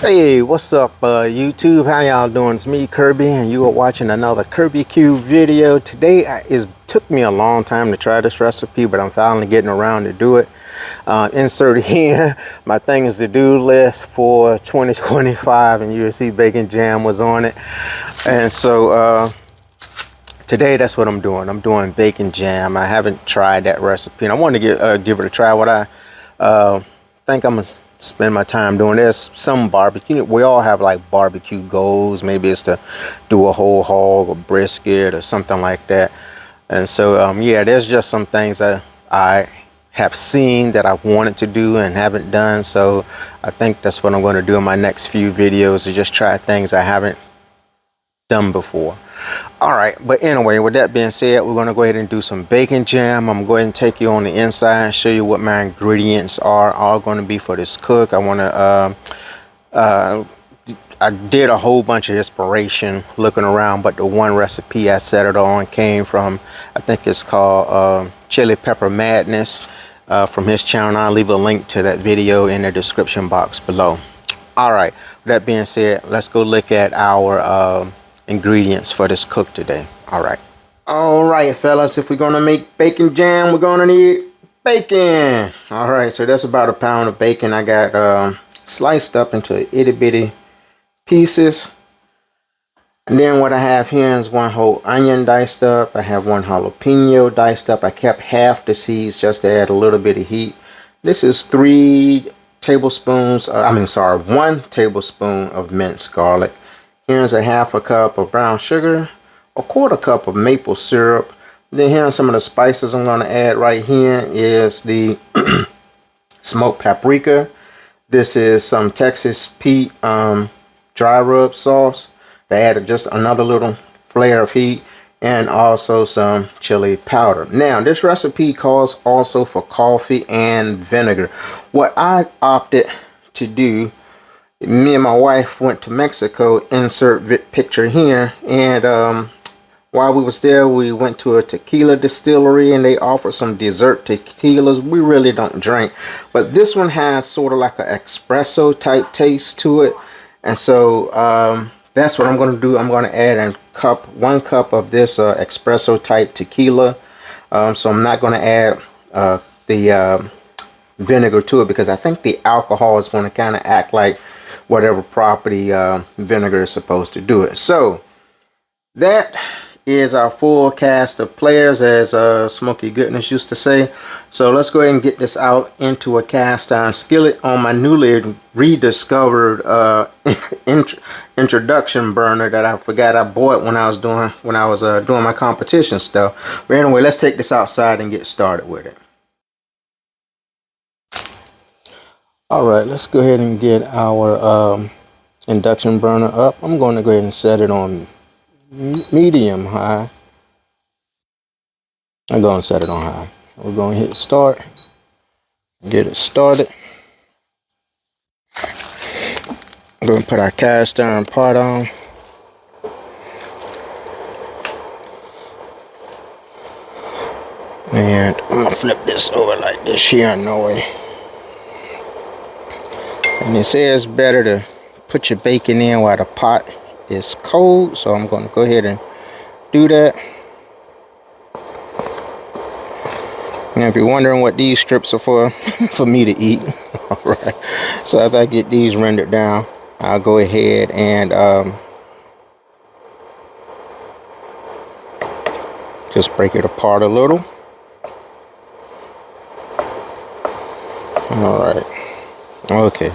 Hey, what's up, YouTube? How y'all doing? It's me, Kirby, and you are watching another Kirby Q video. Today, it took me a long time to try this recipe, but I'm finally getting around to do it. Insert here my things to do list for 2025, and you'll see bacon jam was on it. And so today, that's what I'm doing. I'm doing bacon jam. I haven't tried that recipe, and I want to give it a try. What I think I'm gonna spend my time doing. There's some barbecue. We all have like barbecue goals. Maybe it's to do a whole hog or brisket or something like that. And so yeah, there's just some things that I have seen that I wanted to do and haven't done. So I think that's what I'm going to do in my next few videos, to just try things I haven't done before. All right, but anyway, with that being said, we're going to go ahead and do some bacon jam. I'm going to go ahead and take you on the inside and show you what my ingredients are all going to be for this cook. I want to I did a whole bunch of inspiration looking around, but the one recipe I settled on came from, I think it's called Chili Pepper Madness, from his channel. I'll leave a link to that video in the description box below. All right, with that being said, let's go look at our ingredients for this cook today. All right, fellas, if we're gonna make bacon jam, we're gonna need bacon. All right, so that's about a pound of bacon. I got sliced up into itty bitty pieces. And then what I have here is one whole onion diced up. I have one jalapeno diced up. I kept half the seeds just to add a little bit of heat. This is 1 tablespoon of minced garlic. Here's a half a cup of brown sugar, a 1/4 cup of maple syrup. Then here are some of the spices I'm going to add. Right here is the smoked paprika. This is some Texas Pete dry rub sauce that added just another little flare of heat, and also some chili powder. Now, this recipe calls also for coffee and vinegar. What I opted to do, me and my wife went to Mexico, insert picture here, and while we was there, we went to a tequila distillery and they offered some dessert tequilas. We really don't drink, but this one has sort of like an espresso type taste to it. And so that's what I'm going to do. I'm going to add 1 cup of this espresso type tequila. So I'm not going to add the vinegar to it, because I think the alcohol is going to kind of act like whatever property vinegar is supposed to do it. So that is our full cast of players, as Smoky Goodness used to say. So let's go ahead and get this out into a cast iron skillet on my newly rediscovered introduction burner that I forgot I bought when I was doing my competition stuff. But anyway, let's take this outside and get started with it. All right, let's go ahead and get our induction burner up. I'm going to go ahead and set it on medium high. I'm going to set it on high. We're going to hit start, get it started. I'm going to put our cast iron pot on. And I'm going to flip this over like this here, no way. And it says better to put your bacon in while the pot is cold, so I'm going to go ahead and do that. Now, if you're wondering what these strips are for, for me to eat. All right. So after I get these rendered down, I'll go ahead and just break it apart a little. All right. Okay.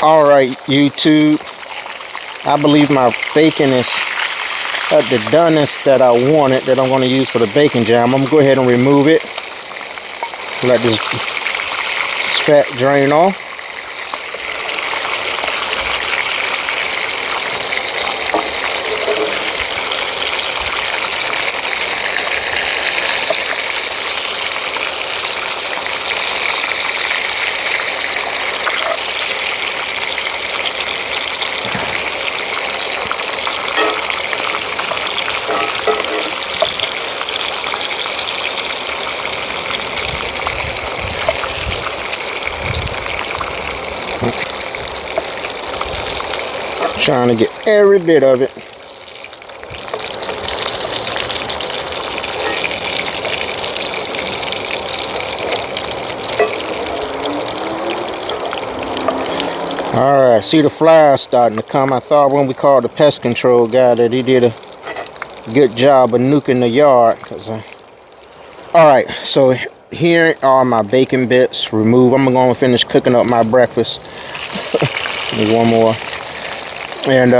All right, YouTube, I believe my bacon is at the doneness that I want it, that I'm going to use for the bacon jam. I'm going to go ahead and remove it. Let this fat drain off. Trying to get every bit of it. Alright, see the flies starting to come. I thought when we called the pest control guy that he did a good job of nuking the yard. Alright, so here are my bacon bits removed. I'm going to finish cooking up my breakfast. One more. And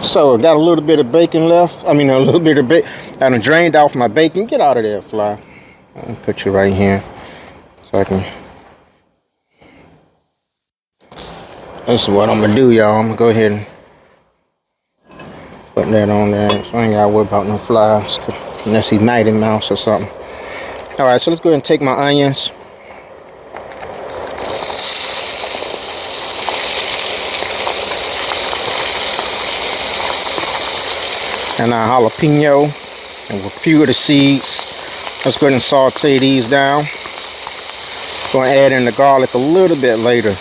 so got a little bit of bacon left. I mean, a little bit of bacon. I done drained off my bacon. Get out of there, fly. Let me put you right here so I can. This is what I'm gonna do, y'all. I'm gonna go ahead and put that on there. So I ain't gotta worry about no flies unless he Mighty Mouse or something. All right, so let's go ahead and take my onions. And our jalapeno and a few of the seeds. Let's go ahead and saute these down. Going to add in the garlic a little bit later.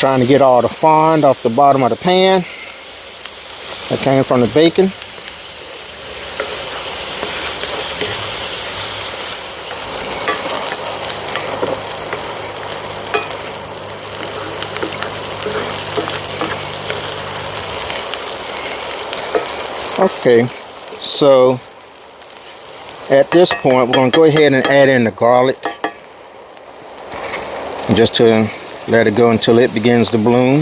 Trying to get all the fond off the bottom of the pan that came from the bacon. Okay, so at this point we're going to go ahead and add in the garlic just to let it go until it begins to bloom.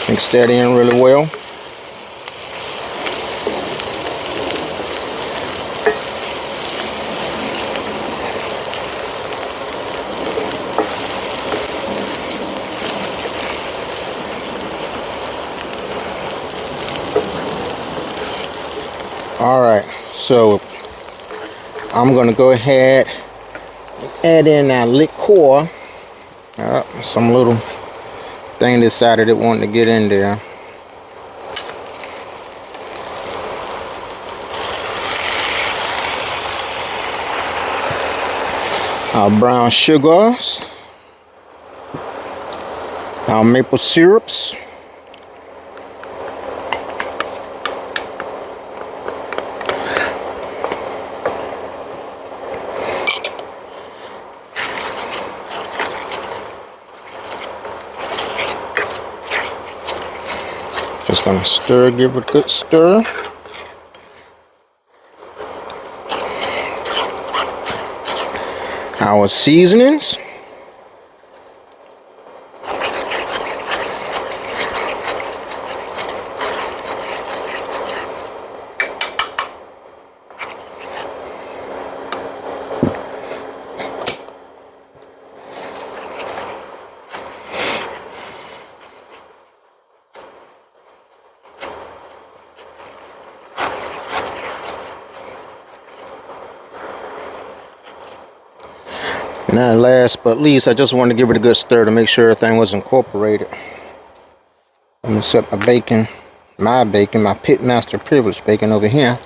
Mix that in really well. Alright, so I'm going to go ahead and add in that liquor. Some little thing decided it wanted to get in there. Our brown sugars. Our maple syrups. Just gonna stir, give it a good stir. Our seasonings. Now last but least, I just wanted to give it a good stir to make sure everything was incorporated. I'm gonna set my bacon, my Pitmaster Privilege bacon over here.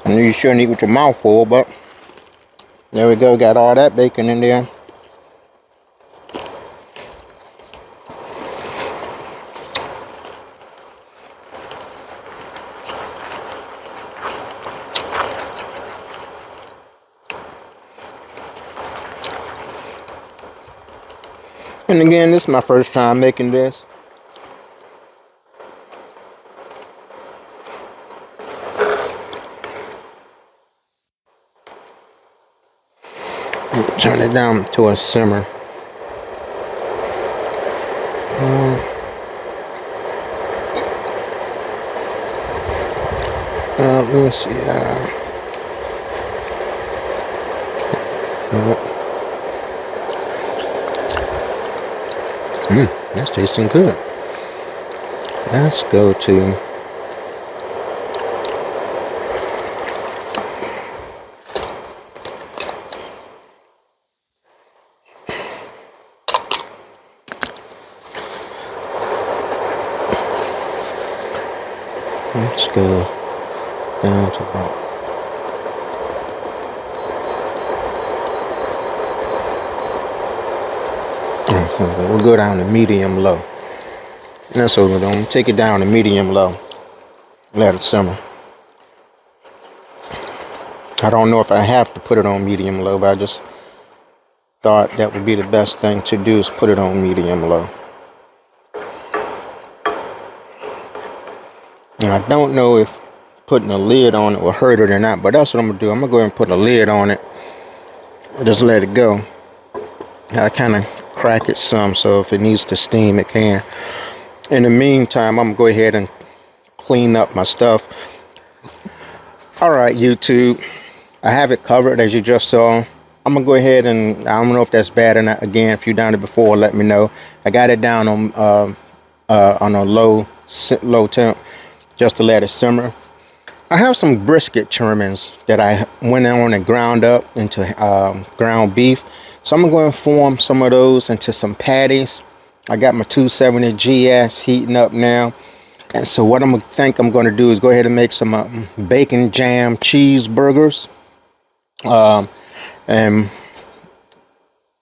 And you shouldn't eat with your mouth full, but there we go, got all that bacon in there. And again, this is my first time making this. Turn it down to a simmer. Let me see. That's tasting good. Let's go to Let's go down to about. We'll go down to medium low. That's what we're doing. Take it down to medium low. Let it simmer. I don't know if I have to put it on medium low, but I just thought that would be the best thing to do is put it on medium low. And I don't know if putting a lid on it will hurt it or not, but that's what I'm gonna do. I'm gonna go ahead and put a lid on it. Just let it go. I kind of crack it some, so if it needs to steam, it can. In the meantime, I'm gonna go ahead and clean up my stuff. All right, YouTube, I have it covered as you just saw. I'm gonna go ahead and I don't know if that's bad or not. Again, if you've done it before, let me know. I got it down on a low temp just to let it simmer. I have some brisket trimmings that I went on and ground up into ground beef. So I'm gonna go and form some of those into some patties. I got my 270 GS heating up now. And so what I'm gonna do is go ahead and make some bacon jam cheeseburgers. And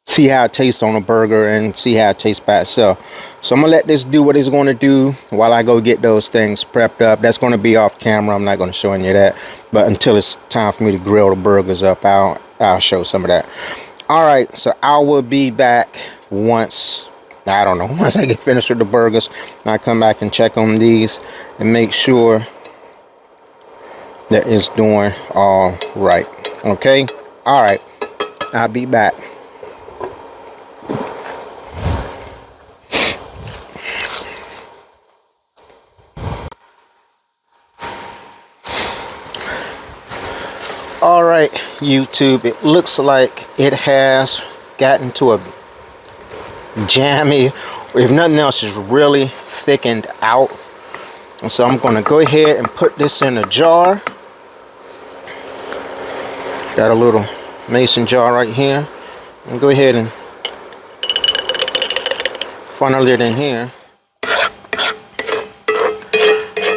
see how it tastes on a burger and see how it tastes by itself. So I'm gonna let this do what it's gonna do while I go get those things prepped up. That's gonna be off camera. I'm not gonna show you that, but until it's time for me to grill the burgers up, I'll show some of that. All right, so I will be back once I get finished with the burgers. I come back and check on these and make sure that it's doing all right. Okay, all right, I'll be back. All right, YouTube, it looks like it has gotten to a jammy, if nothing else, is really thickened out. And so I'm going to go ahead and put this in a jar. Got a little mason jar right here, and go ahead and funnel it in here.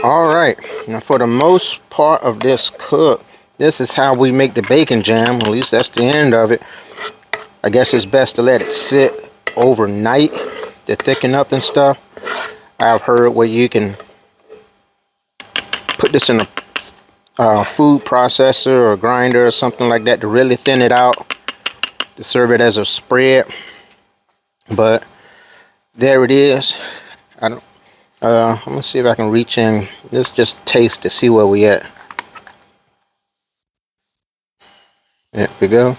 All right, now for the most part of this cook, this is how we make the bacon jam. At least that's the end of it. I guess it's best to let it sit overnight to thicken up and stuff. I've heard where you can put this in a food processor or grinder or something like that to really thin it out, to serve it as a spread. But there it is. I'm gonna see if I can reach in. Let's just taste to see where we at. There we go.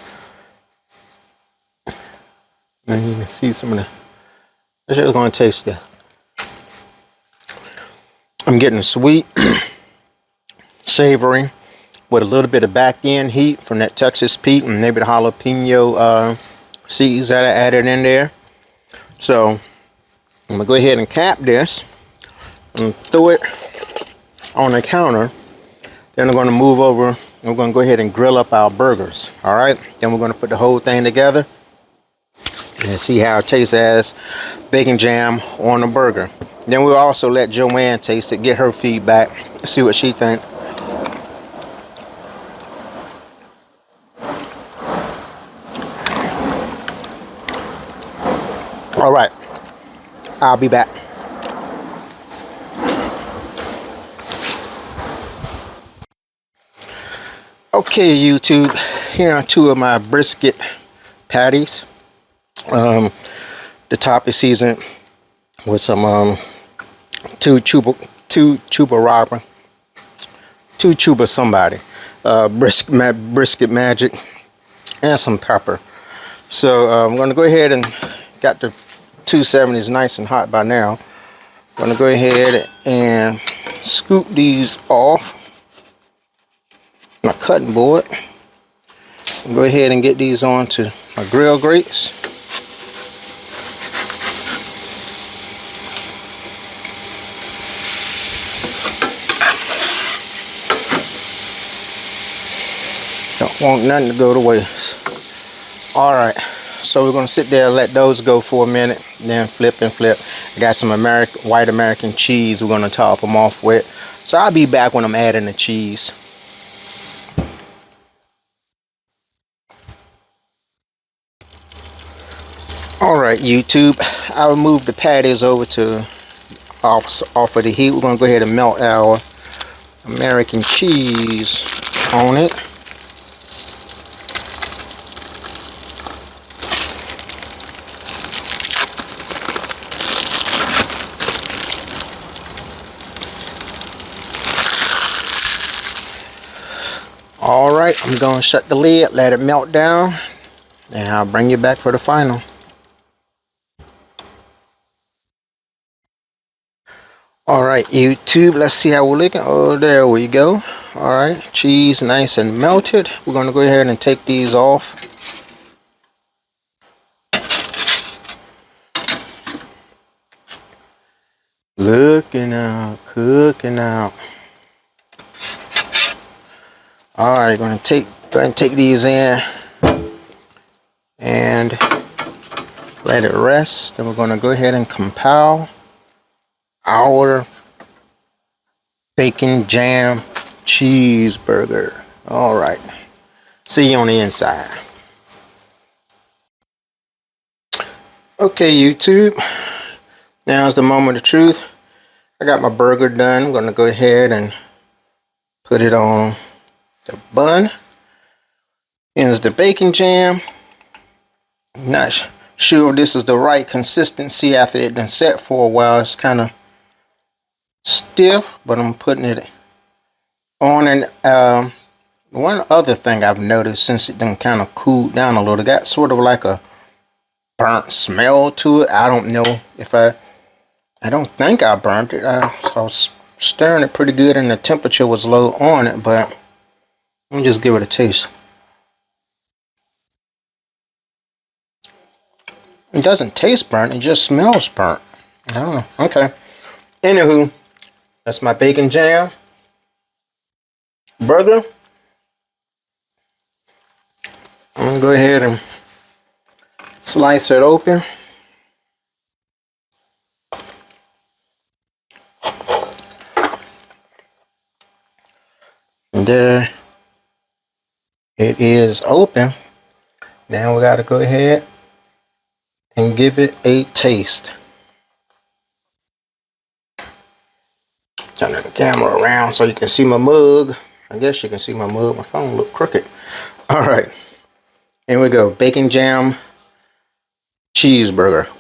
And you can see some of the. Let's just gonna taste it. I'm getting sweet, savory, with a little bit of back end heat from that Texas Pete and maybe the jalapeno seeds that I added in there. So I'm gonna go ahead and cap this and throw it on the counter. Then I'm gonna move over. We're gonna go ahead and grill up our burgers. All right. Then we're gonna put the whole thing together and see how it tastes as bacon jam on a burger. Then we'll also let Joanne taste it, get her feedback, see what she thinks. All right, I'll be back. Okay, YouTube, here are two of my brisket patties. The top is seasoned with some two chuba somebody, brisket magic, and some pepper. So I'm going to go ahead and got the 270s nice and hot by now. I'm going to go ahead and scoop these off my cutting board. Go ahead and get these onto my grill grates. Don't want nothing to go to waste. All right, so we're gonna sit there and let those go for a minute, then flip and flip. I got some white American cheese we're gonna top them off with. So I'll be back when I'm adding the cheese. Alright YouTube, I'll move the patties over to off of the heat. We're going to go ahead and melt our American cheese on it. Alright, I'm going to shut the lid, let it melt down, and I'll bring you back for the final. Alright YouTube, let's see how we're looking. Oh, there we go. Alright, cheese nice and melted. We're going to go ahead and take these off. Looking out, cooking out. Alright, go ahead and take these in and let it rest. Then we're going to go ahead and compile our bacon jam cheeseburger. Alright, see you on the inside. Okay YouTube, now's the moment of truth. I got my burger done. I'm going to go ahead and put it on the bun. Here's the bacon jam. Not sure if this is the right consistency after it been set for a while. It's kind of stiff, but I'm putting it on. And one other thing I've noticed since it done kind of cooled down a little, it got sort of like a burnt smell to it. I don't know if I don't think I burnt it. I was stirring it pretty good and the temperature was low on it, but let me just give it a taste. It doesn't taste burnt, it just smells burnt. I don't know. Okay. Anywho, that's my bacon jam burger. I'm gonna go ahead and slice it open. And there it is open. Now we gotta go ahead and give it a taste. Turn the camera around so you can see my mug. I guess you can see my mug. My phone look crooked. All right, here we go. Bacon jam cheeseburger.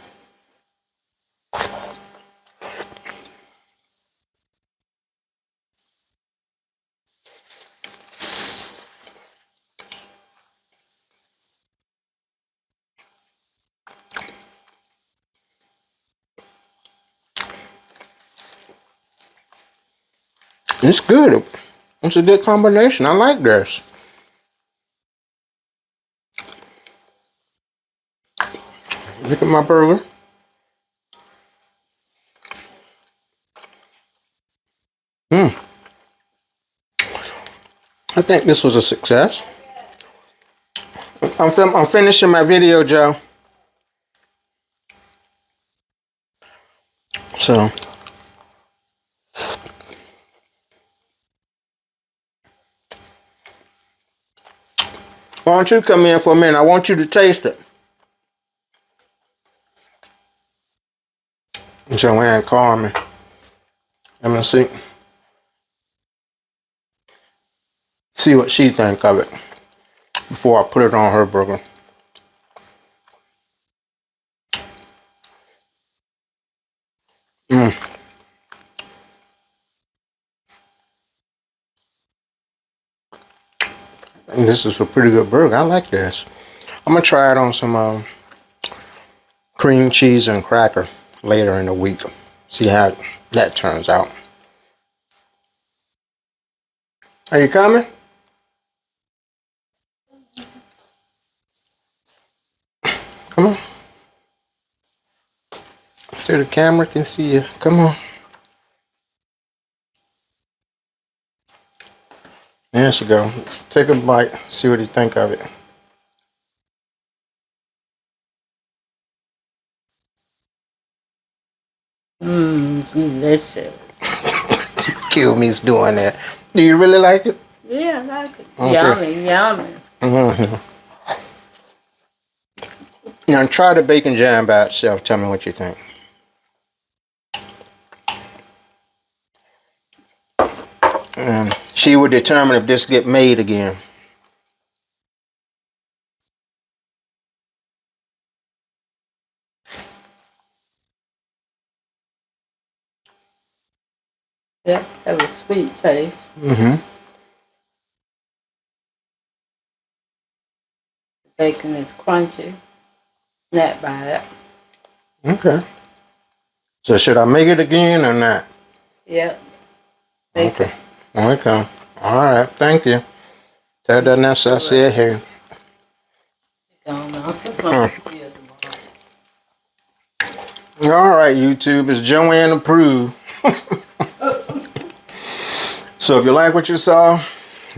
It's good. It's a good combination. I like this. Look at my burger. I think this was a success. I'm finishing my video, Joe. So, why don't you come in for a minute? I want you to taste it. Joanne called me. I'm gonna see what she think of it before I put it on her burger. And this is a pretty good burger. I like this. I'm gonna try it on some cream cheese and cracker later in the week. See how that turns out. Are you coming? Come on. So the camera can see you. Come on. There she go. Take a bite. See what you think of it. Delicious. Kill me's doing that. Do you really like it? Yeah, I like it. Okay. Yummy. Now try the bacon jam by itself. Tell me what you think. She would determine if this get made again. Yeah, have a sweet taste. Bacon is crunchy. Not bad. Okay. So should I make it again or not? Yep. Okay. Okay. All right. Thank you. Tell that that's I said here. All right, YouTube. It's Joanne approved. So if you like what you saw,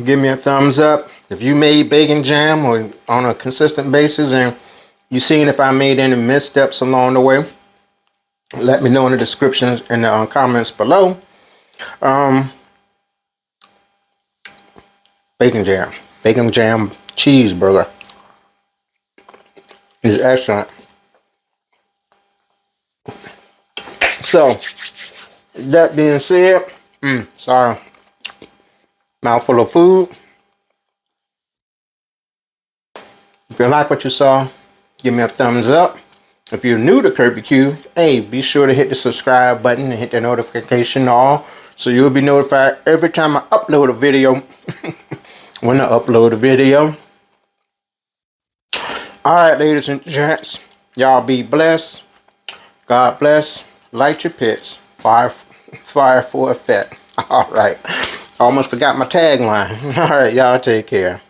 give me a thumbs up. If you made bacon jam or on a consistent basis and you seen if I made any missteps along the way, let me know in the descriptions and the comments below. Bacon jam cheeseburger is excellent. So that being said, sorry, mouthful of food. If you like what you saw, give me a thumbs up. If you're new to Kirby Q, hey, be sure to hit the subscribe button and hit the notification all so you'll be notified every time I upload a video. When I upload a video. Alright, ladies and gents, y'all be blessed. God bless. Light your pits. Fire for effect. Alright. Almost forgot my tagline. Alright, y'all take care.